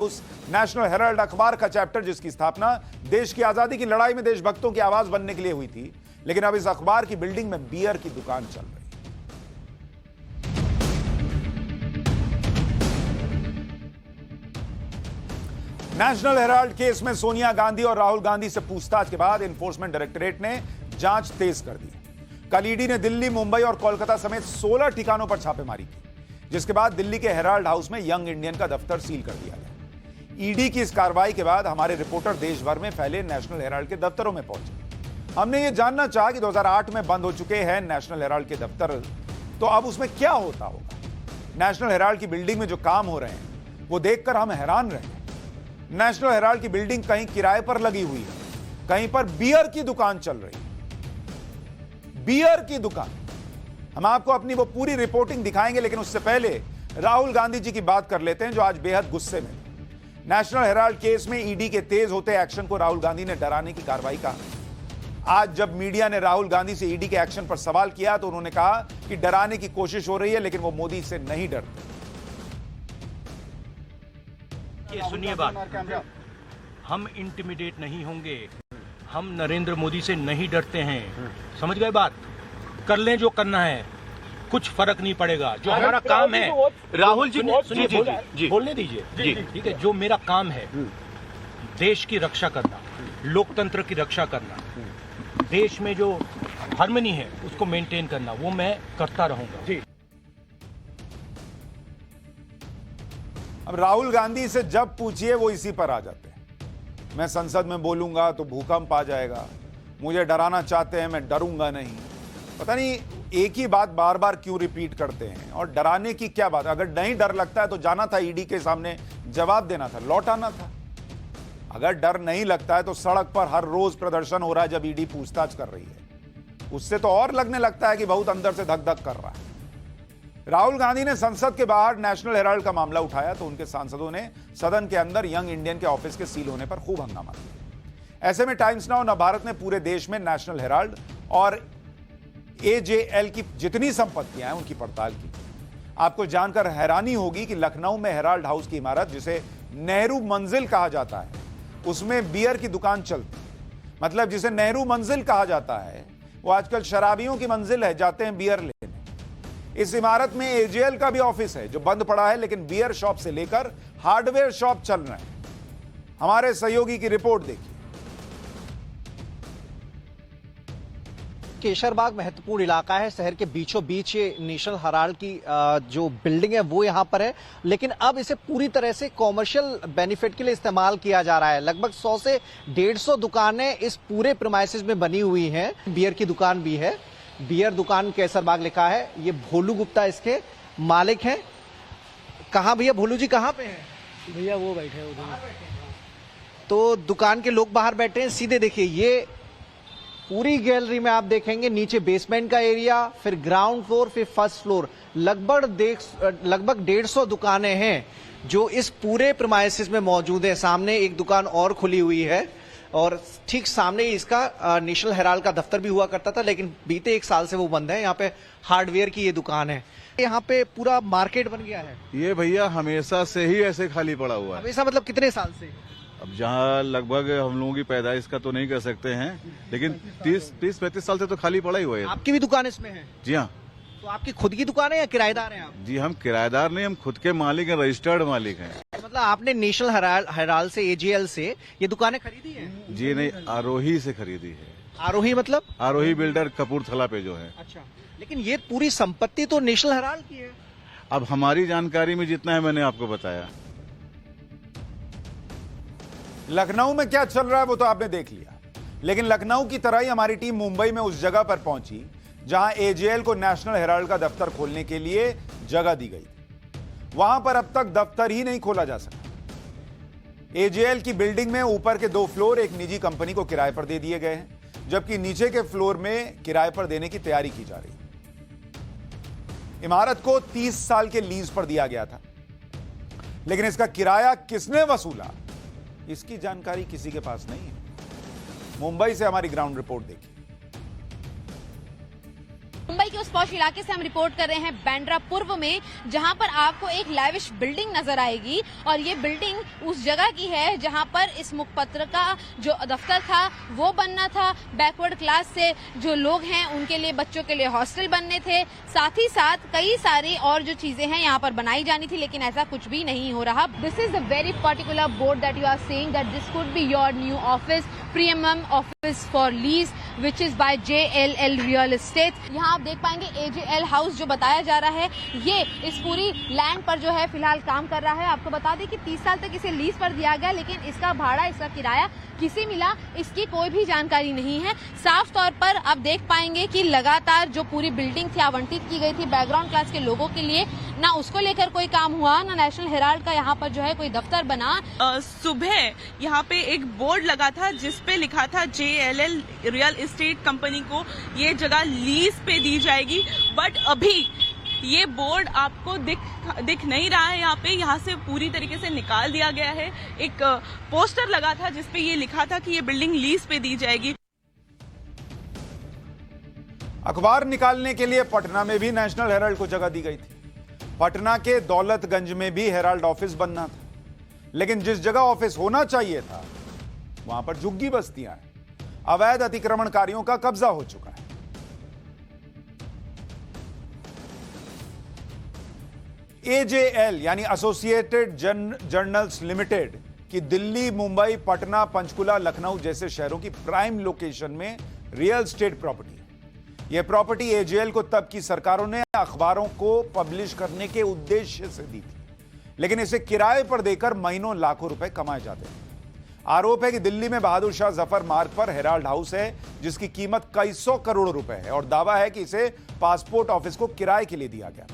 उस national Herald अखबार का चैप्टर जिसकी स्थापना देश की आजादी की लड़ाई में देशभक्तों की आवाज बनने के लिए हुई थी, लेकिन अब इस अखबार की बिल्डिंग में बियर की दुकान चल रही है। नेशनल हेराल्ड केस में सोनिया गांधी और राहुल गांधी से पूछताछ के बाद एनफोर्समेंट डायरेक्टरेट ने जांच तेज कर दी। कल ईडी ने दिल्ली, मुंबई और कोलकाता समेत 16 ठिकानों पर छापेमारी की, जिसके बाद दिल्ली के हेराल्ड हाउस में यंग इंडियन का दफ्तर सील कर दिया गया। ईडी की इस कार्रवाई के बाद हमारे रिपोर्टर देश भर में फैले नेशनल हेराल्ड के दफ्तरों में पहुंचे। हमने ये जानना चाहा कि 2008 में बंद हो चुके हैं नेशनल हेराल्ड के दफ्तर, तो अब उसमें क्या होता होगा। नेशनल हेराल्ड की बिल्डिंग में जो काम हो रहे हैं वो देखकर हम हैरान रहे। नेशनल हेराल्ड की बिल्डिंग कहीं किराए पर लगी हुई है, कहीं पर बियर की दुकान चल रही है। बियर की दुकान। हम आपको अपनी वो पूरी रिपोर्टिंग दिखाएंगे, लेकिन उससे पहले राहुल गांधी जी की बात कर लेते हैं, जो आज बेहद गुस्से में। नेशनल हेराल्ड केस में ईडी के तेज होते एक्शन को राहुल गांधी ने डराने की कार्रवाई कहा। आज जब मीडिया ने राहुल गांधी से ईडी के एक्शन पर सवाल किया तो उन्होंने कहा कि डराने की कोशिश हो रही है, लेकिन वो मोदी से नहीं डरते। ये सुनिए बात, हम इंटिमिडेट नहीं होंगे, हम नरेंद्र मोदी से नहीं डरते हैं। समझ गए बात? कर लें जो करना है, कुछ फर्क नहीं पड़ेगा। जो हमारा काम है, राहुल जी जी बोलने दीजिए जी, ठीक है। जो मेरा काम है, देश की रक्षा करना, लोकतंत्र की रक्षा करना, देश में जो हार्मनी है उसको मेंटेन करना, वो मैं करता रहूंगा जी। अब राहुल गांधी से जब पूछिए वो इसी पर आ जाते हैं। मैं संसद में बोलूंगा तो भूकंप आ जाएगा, मुझे डराना चाहते हैं, मैं डरूंगा नहीं। पता नहीं एक ही बात बार बार क्यों रिपीट करते हैं, और डराने की क्या बात। अगर नहीं डर लगता है तो जाना था ईडी के सामने, जवाब देना था, लौट आना था। अगर डर नहीं लगता है तो सड़क पर हर रोज प्रदर्शन हो रहा है जब ईडी पूछताछ कर रही है, उससे तो और लगने लगता है कि बहुत अंदर से धक धक कर रहा है। राहुल गांधी ने संसद के बाहर नेशनल हेराल्ड का मामला उठाया तो उनके सांसदों ने सदन के अंदर यंग इंडियन के ऑफिस के सील होने पर खूब हंगामा किया। ऐसे में टाइम्स नाउ नवभारत ने पूरे देश में नेशनल हेराल्ड और एजेएल की जितनी संपत्तियां हैं उनकी पड़ताल की। आपको जानकर हैरानी होगी कि लखनऊ में हेराल्ड हाउस की इमारत, जिसे नेहरू मंजिल कहा जाता है, उसमें बियर की दुकान चलती। मतलब जिसे नेहरू मंजिल कहा जाता है वो आजकल शराबियों की मंजिल है, जाते हैं बियर लेने। इस इमारत में एजेएल का भी ऑफिस है जो बंद पड़ा है, लेकिन बियर शॉप से लेकर हार्डवेयर शॉप चल रहे हैं। हमारे सहयोगी की रिपोर्ट देखिए। केशरबाग महत्वपूर्ण इलाका है, शहर के बीचों बीच ये नेशनल हेराल्ड की जो बिल्डिंग है वो यहाँ पर है, लेकिन अब इसे पूरी तरह से कॉमर्शियल बेनिफिट के लिए इस्तेमाल किया जा रहा है। लगभग 100 से 150 दुकानें इस पूरे प्रीमाइसेस में बनी हुई हैं। बियर की दुकान भी है, बियर दुकान केसरबाग लिखा है। ये भोलू गुप्ता इसके मालिक हैं। कहाँ भैया, भोलू जी कहाँ पे हैं? भैया वो बैठे हैं उधर। तो दुकान के लोग बाहर बैठे हैं। सीधे देखिए, ये पूरी गैलरी में आप देखेंगे नीचे बेसमेंट का एरिया, फिर ग्राउंड फ्लोर, फिर फर्स्ट फ्लोर। लगभग 150 दुकानें हैं जो इस पूरे प्रीमाइसेस में मौजूद है। सामने एक दुकान और खुली हुई है और ठीक सामने इसका नेशनल हेराल्ड का दफ्तर भी हुआ करता था, लेकिन बीते 1 साल से वो बंद है। यहाँ पे हार्डवेयर की ये दुकान है। यहाँ पे पूरा मार्केट बन गया है। ये भैया हमेशा से ही ऐसे खाली पड़ा हुआ है। हमेशा मतलब कितने साल से? अब जहाँ लगभग हम लोगों की पैदाइश का तो नहीं कह सकते हैं, लेकिन 30-35 साल से तो खाली पड़ा ही हुआ है। आपकी भी दुकान इसमें है? जी हाँ। तो आपकी खुद की दुकान है या किराएदार हैं आप? जी हम किराएदार नहीं, हम खुद के मालिक हैं, रजिस्टर्ड मालिक हैं। मतलब आपने नेशनल हेराल्ड से, एजेएल से ये दुकानें खरीदी हैं? जी नहीं, आरोही से खरीदी है। आरोही मतलब? आरोही बिल्डर कपूरथला पे जो है। अच्छा, लेकिन ये पूरी संपत्ति तो नेशनल हेराल्ड की है। अब हमारी जानकारी में जितना है मैंने आपको बताया। लखनऊ में क्या चल रहा है वो तो आपने देख लिया, लेकिन लखनऊ की तरह ही हमारी टीम मुंबई में उस जगह पर पहुंची जहां एजेएल को नेशनल हेराल्ड का दफ्तर खोलने के लिए जगह दी गई। वहां पर अब तक दफ्तर ही नहीं खोला जा सका। एजेएल की बिल्डिंग में ऊपर के 2 फ्लोर एक निजी कंपनी को किराए पर दे दिए गए हैं, जबकि नीचे के फ्लोर में किराए पर देने की तैयारी की जा रही है। इमारत को 30 साल के लीज पर दिया गया था, लेकिन इसका किराया किसने वसूला इसकी जानकारी किसी के पास नहीं है। मुंबई से हमारी ग्राउंड रिपोर्ट देखिए। मुंबई के उस पॉश इलाके से हम रिपोर्ट कर रहे हैं बांद्रा पूर्व में, जहां पर आपको एक लैविश बिल्डिंग नजर आएगी और ये बिल्डिंग उस जगह की है जहां पर इस मुखपत्र का जो दफ्तर था वो बनना था। बैकवर्ड क्लास से जो लोग हैं उनके लिए, बच्चों के लिए हॉस्टल बनने थे, साथ ही साथ कई सारी और जो चीजें हैं यहाँ पर बनाई जानी थी, लेकिन ऐसा कुछ भी नहीं हो रहा। This is the very particular board that you are saying that this could be your new office, premium office for lease which is by JLL real estate. यहाँ आप देख पाएंगे AJL हाउस जो बताया जा रहा है, ये इस पूरी लैंड पर जो है फिलहाल काम कर रहा है। आपको बता दें कि 30 साल तक इसे लीज पर दिया गया, लेकिन इसका भाड़ा, इसका किराया किसे मिला इसकी कोई भी जानकारी नहीं है। साफ तौर पर आप देख पाएंगे कि लगातार जो पूरी बिल्डिंग थी आवंटित की गई थी बैकग्राउंड क्लास के लोगों के लिए, ना उसको लेकर कोई काम हुआ, ना नेशनल हेराल्ड का यहाँ पर जो है कोई दफ्तर बना। सुबह यहाँ पे एक बोर्ड लगा था जिसपे लिखा था JLL रियल एस्टेट कंपनी को ये जगह लीज पे दी जाएगी, बट अभी ये बोर्ड आपको दिख नहीं रहा है। यहाँ से पूरी तरीके से निकाल दिया गया है। एक पोस्टर लगा था जिसपे ये लिखा था कि ये बिल्डिंग लीज पे दी जाएगी। अखबार निकालने के लिए पटना में भी नेशनल हेराल्ड को जगह दी गई थी। पटना के दौलतगंज में भी हेराल्ड ऑफिस बनना था, लेकिन जिस जगह ऑफिस होना चाहिए था वहां पर झुग्गी बस्तियां हैं। अवैध अतिक्रमणकारियों का कब्जा हो चुका है। AJL यानी एसोसिएटेड जर्नल्स लिमिटेड की दिल्ली, मुंबई, पटना, पंचकुला, लखनऊ जैसे शहरों की प्राइम लोकेशन में रियल एस्टेट प्रॉपर्टी है। यह प्रॉपर्टी AJL को तब की सरकारों ने अखबारों को पब्लिश करने के उद्देश्य से दी थी, लेकिन इसे किराए पर देकर महीनों लाखों रुपए कमाए जाते हैं। आरोप है कि दिल्ली में बहादुर शाह जफर मार्ग पर हेराल्ड हाउस है जिसकी कीमत कई सौ करोड़ रुपए है, और दावा है कि इसे पासपोर्ट ऑफिस को किराए के लिए दिया गया।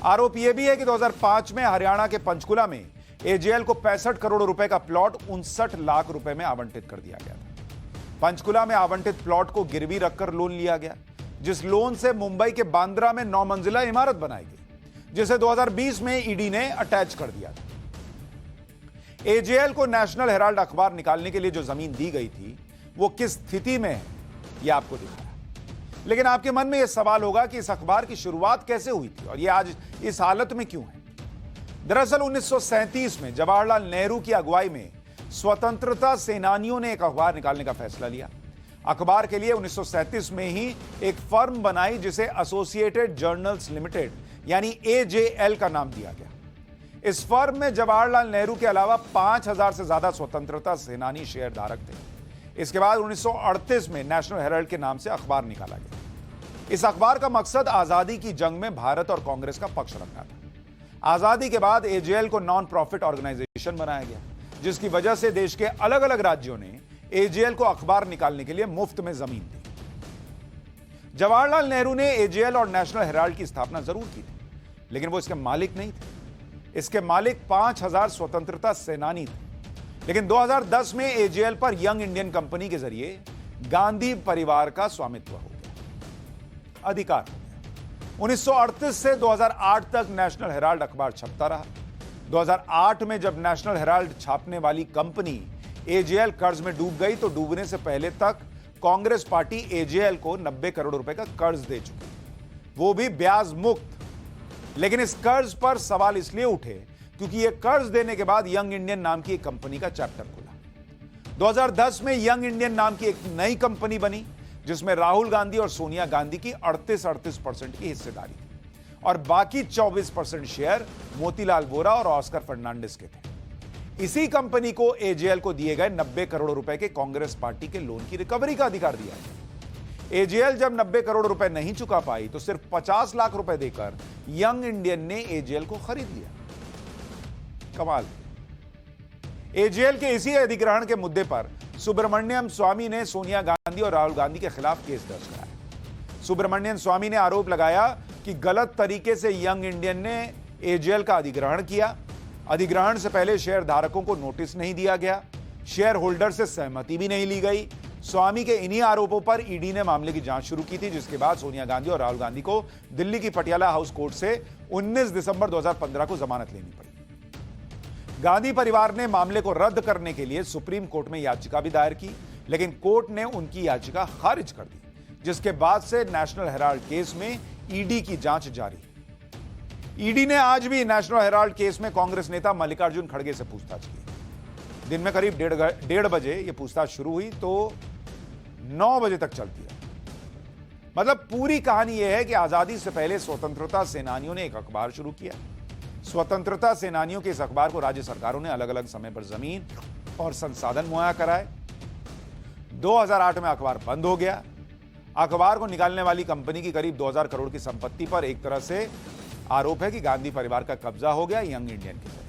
आरोप यह भी है कि 2005 में हरियाणा के पंचकुला में AJL को 65 करोड़ रुपए का प्लॉट 59 लाख रुपए में आवंटित कर दिया गया था। पंचकुला में आवंटित प्लॉट को गिरवी रखकर लोन लिया गया, जिस लोन से मुंबई के बांद्रा में 9 मंजिला इमारत बनाई गई, जिसे 2020 में ईडी ने अटैच कर दिया था। AJL को नेशनल हेराल्ड अखबार निकालने के लिए जो जमीन दी गई थी वो किस स्थिति में है यह आपको दिखाया। लेकिन आपके मन में यह सवाल होगा कि इस अखबार की शुरुआत कैसे हुई थी और यह आज इस हालत में क्यों है। दरअसल 1937 में जवाहरलाल नेहरू की अगुवाई में स्वतंत्रता सेनानियों ने एक अखबार निकालने का फैसला लिया। अखबार के लिए 1937 में ही एक फर्म बनाई जिसे एसोसिएटेड जर्नल्स लिमिटेड यानी AJL का नाम दिया गया। इस फर्म में जवाहरलाल नेहरू के अलावा 5000 से ज्यादा स्वतंत्रता सेनानी शेयरधारक थे। इसके बाद 1938 में नेशनल हेराल्ड के नाम से अखबार निकाला गया। इस अखबार का मकसद आजादी की जंग में भारत और कांग्रेस का पक्ष रखना था। आजादी के बाद AJL को नॉन प्रॉफिट ऑर्गेनाइजेशन बनाया गया, जिसकी वजह से देश के अलग अलग राज्यों ने AJL को अखबार निकालने के लिए मुफ्त में जमीन दी। जवाहरलाल नेहरू ने AJL और नेशनल हेराल्ड की स्थापना जरूर की थी, लेकिन वो इसके मालिक नहीं थे। इसके मालिक 5000 स्वतंत्रता सेनानी थे। लेकिन 2010 में AJL पर यंग इंडियन कंपनी के जरिए गांधी परिवार का स्वामित्व हो गया, अधिकार हो गया। 1938 से 2008 तक नेशनल हेराल्ड अखबार छपता रहा। 2008 में जब नेशनल हेराल्ड छापने वाली कंपनी AJL कर्ज में डूब गई तो डूबने से पहले तक कांग्रेस पार्टी AJL को 90 करोड़ रुपए का कर्ज दे चुकी, वो भी ब्याज मुक्त। लेकिन इस कर्ज पर सवाल इसलिए उठे क्योंकि यह कर्ज देने के बाद यंग इंडियन नाम की एक कंपनी का चैप्टर खुला। 2010 में यंग इंडियन नाम की एक नई कंपनी बनी जिसमें राहुल गांधी और सोनिया गांधी की 38% की हिस्सेदारी थी और बाकी 24% शेयर मोतीलाल वोरा और ऑस्कर फर्नांडिस के थे। इसी कंपनी को AJL को दिए गए 90 करोड़ रुपए के कांग्रेस पार्टी के लोन की रिकवरी का अधिकार दिया गया। AJL जब 90 करोड़ रुपए नहीं चुका पाई तो सिर्फ 50 लाख रुपए देकर यंग इंडियन ने AJL को खरीद लिया। कमाल। AJL के इसी अधिग्रहण के मुद्दे पर सुब्रमण्यम स्वामी ने सोनिया गांधी और राहुल गांधी के खिलाफ केस दर्ज कराया। सुब्रमण्यम स्वामी ने आरोप लगाया कि गलत तरीके से यंग इंडियन ने AJL का अधिग्रहण किया। अधिग्रहण से पहले शेयर धारकों को नोटिस नहीं दिया गया, शेयर होल्डर से सहमति भी नहीं ली गई। स्वामी के इन्हीं आरोपों पर ईडी ने मामले की जांच शुरू की थी, जिसके बाद सोनिया गांधी और राहुल गांधी को दिल्ली की पटियाला हाउस कोर्ट से 19 दिसंबर 2015 को जमानत लेनी पड़ी। गांधी परिवार ने मामले को रद्द करने के लिए सुप्रीम कोर्ट में याचिका भी दायर की, लेकिन कोर्ट ने उनकी याचिका खारिज कर दी, जिसके बाद से नेशनल हेराल्ड केस में ईडी की जांच जारी। ईडी ने आज भी नेशनल हेराल्ड केस में कांग्रेस नेता मल्लिकार्जुन खड़गे से पूछताछ की। दिन में करीब 1:30 बजे यह पूछताछ शुरू हुई तो 9 बजे तक चलती है। मतलब पूरी कहानी यह है कि आजादी से पहले स्वतंत्रता सेनानियों ने एक अखबार शुरू किया। स्वतंत्रता सेनानियों के इस अखबार को राज्य सरकारों ने अलग अलग समय पर जमीन और संसाधन मुहैया कराए। 2008 में अखबार बंद हो गया। अखबार को निकालने वाली कंपनी की करीब 2000 करोड़ की संपत्ति पर एक तरह से आरोप है कि गांधी परिवार का कब्जा हो गया यंग इंडियन के।